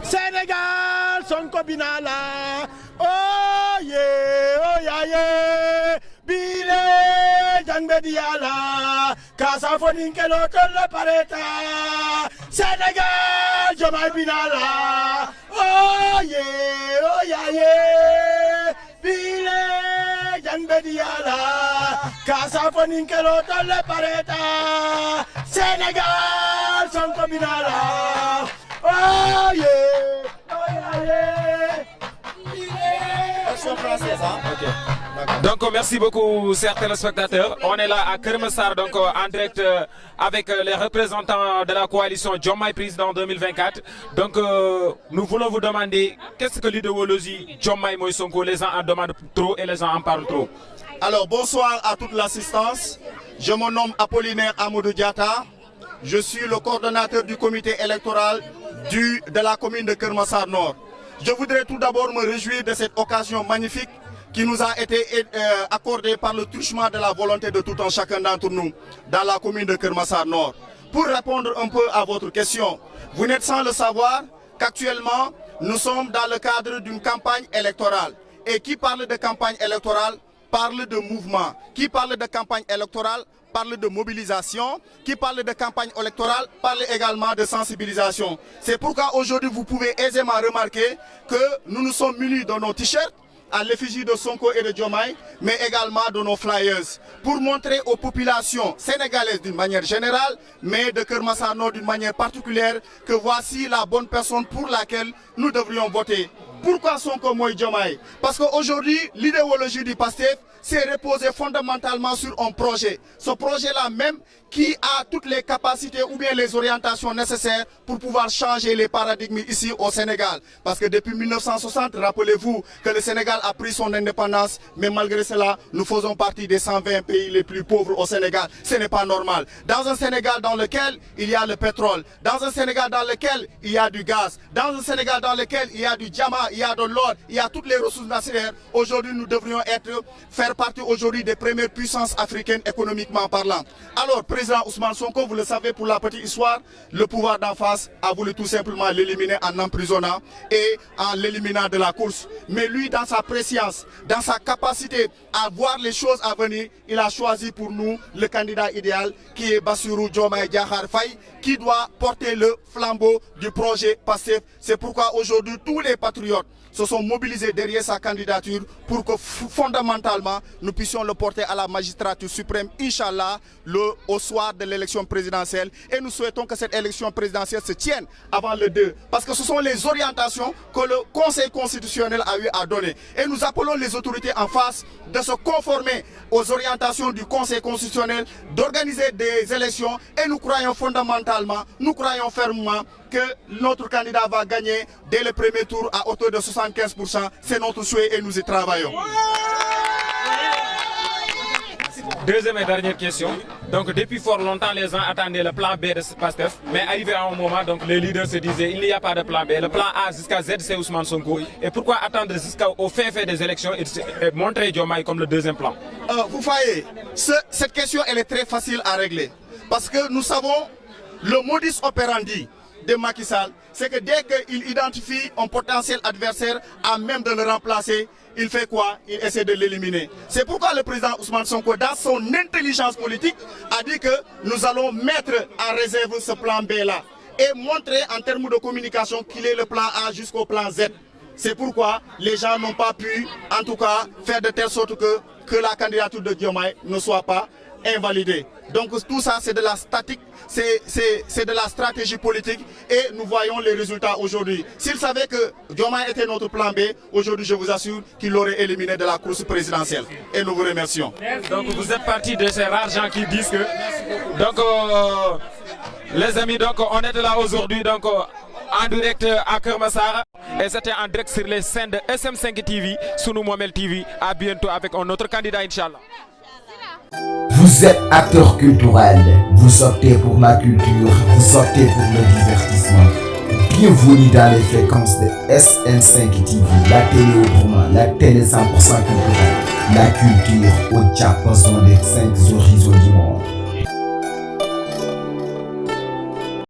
Sénégal, Sonko Binala. Oh yeah, oh yeah, yeah. Bile, Jangbe Diala. Kasa Foninkelo, Tole Pareta. Sénégal, Diomaye Binala. Oh yeah, oh yeah, yeah. Bile, Jangbe Diala. Kasa Foninkelo, Tole Pareta. Sénégal, Sonko Binala. Oh yeah, oh yeah, yeah. Version française, hein? Ok. Donc merci beaucoup, chers téléspectateurs. On est là à Kermessar, donc en direct avec les représentants de la coalition Diomaye Président 2024. Donc nous voulons vous demander qu'est-ce que l'idéologie Diomaye Moïse Sonko, les gens en demandent trop et les gens en parlent trop. Alors bonsoir à toute l'assistance. Je me nomme Apollinaire Amadou Diatta. Je suis le coordonnateur du comité électoral de la commune de Kermessar Nord. Je voudrais tout d'abord me réjouir de cette occasion magnifique qui nous a été accordée par le truchement de la volonté de tout un chacun d'entre nous dans la commune de Kermessar Nord. Pour répondre un peu à votre question, vous n'êtes sans le savoir qu'actuellement nous sommes dans le cadre d'une campagne électorale. Et qui parle de campagne électorale parle de mouvement. Qui parle de campagne électorale parle de mobilisation, qui parle de campagne électorale, parle également de sensibilisation. C'est pourquoi aujourd'hui vous pouvez aisément remarquer que nous nous sommes munis de nos t-shirts à l'effigie de Sonko et de Diomaye, mais également de nos flyers, pour montrer aux populations sénégalaises d'une manière générale, mais de Kermessar Nord d'une manière particulière, que voici la bonne personne pour laquelle nous devrions voter. Pourquoi Sonko Moïse Diomaye? Parce qu'aujourd'hui, l'idéologie du PASTEF s'est reposée fondamentalement sur un projet. Ce projet-là même qui a toutes les capacités ou bien les orientations nécessaires pour pouvoir changer les paradigmes ici au Sénégal. Parce que depuis 1960, rappelez-vous que le Sénégal a pris son indépendance, mais malgré cela, nous faisons partie des 120 pays les plus pauvres au Sénégal. Ce n'est pas normal. Dans un Sénégal dans lequel il y a le pétrole, dans un Sénégal dans lequel il y a du gaz, dans un Sénégal dans lequel il y a du diamant, il y a de l'or, il y a toutes les ressources naturelles, aujourd'hui nous devrions faire partie aujourd'hui des premières puissances africaines économiquement parlant. Alors, président Ousmane Sonko, vous le savez pour la petite histoire, le pouvoir d'en face a voulu tout simplement l'éliminer en emprisonnant et en l'éliminant de la course. Mais lui, dans sa préscience, dans sa capacité à voir les choses à venir, il a choisi pour nous le candidat idéal qui est Bassirou Diomaye Diakhar Faye, qui doit porter le flambeau du projet PASTEF. C'est pourquoi aujourd'hui tous les patriotes se sont mobilisés derrière sa candidature pour que fondamentalement nous puissions le porter à la magistrature suprême, Inch'Allah, au soir de l'élection présidentielle. Et nous souhaitons que cette élection présidentielle se tienne avant le 2. Parce que ce sont les orientations que le Conseil constitutionnel a eu à donner. Et nous appelons les autorités en face de se conformer aux orientations du Conseil constitutionnel, d'organiser des élections. Et nous croyons fondamentalement, nous croyons fermement que notre candidat va gagner dès le premier tour à hauteur de 75%. C'est notre souhait et nous y travaillons. Deuxième et dernière question. Donc depuis fort longtemps, les gens attendaient le plan B de PASTEF, mais arrivé à un moment, donc les leaders se disaient il n'y a pas de plan B. Le plan A jusqu'à Z, c'est Ousmane Sonko. Et pourquoi attendre jusqu'au fait des élections et montrer Diomaye comme le deuxième plan? Vous voyez, cette question elle est très facile à régler. Parce que nous savons le modus operandi de Macky Sall, c'est que dès qu'il identifie un potentiel adversaire à même de le remplacer, il fait quoi? Il essaie de l'éliminer. C'est pourquoi le président Ousmane Sonko, dans son intelligence politique, a dit que nous allons mettre en réserve ce plan B-là et montrer en termes de communication qu'il est le plan A jusqu'au plan Z. C'est pourquoi les gens n'ont pas pu, en tout cas, faire de telle sorte que la candidature de Diomaye ne soit pas invalidée. Donc tout ça, c'est de la statique, c'est de la stratégie politique et nous voyons les résultats aujourd'hui. S'il savait que Diomaye était notre plan B, aujourd'hui je vous assure qu'il l'aurait éliminé de la course présidentielle. Et nous vous remercions. Donc vous êtes partie de ces rares gens qui disent que... Donc les amis, donc on est là aujourd'hui donc en direct à Kermessar. Et c'était en direct sur les scènes de SM5 TV, Sunu Mohamel TV. À bientôt avec un autre candidat, Inch'Allah. Vous êtes acteur culturel, vous sortez pour la culture, vous sortez pour le divertissement. Bienvenue dans les fréquences de SM5 TV, la télé autrement, la télé 100% culturelle, la culture au diapason des 5 horizons du monde.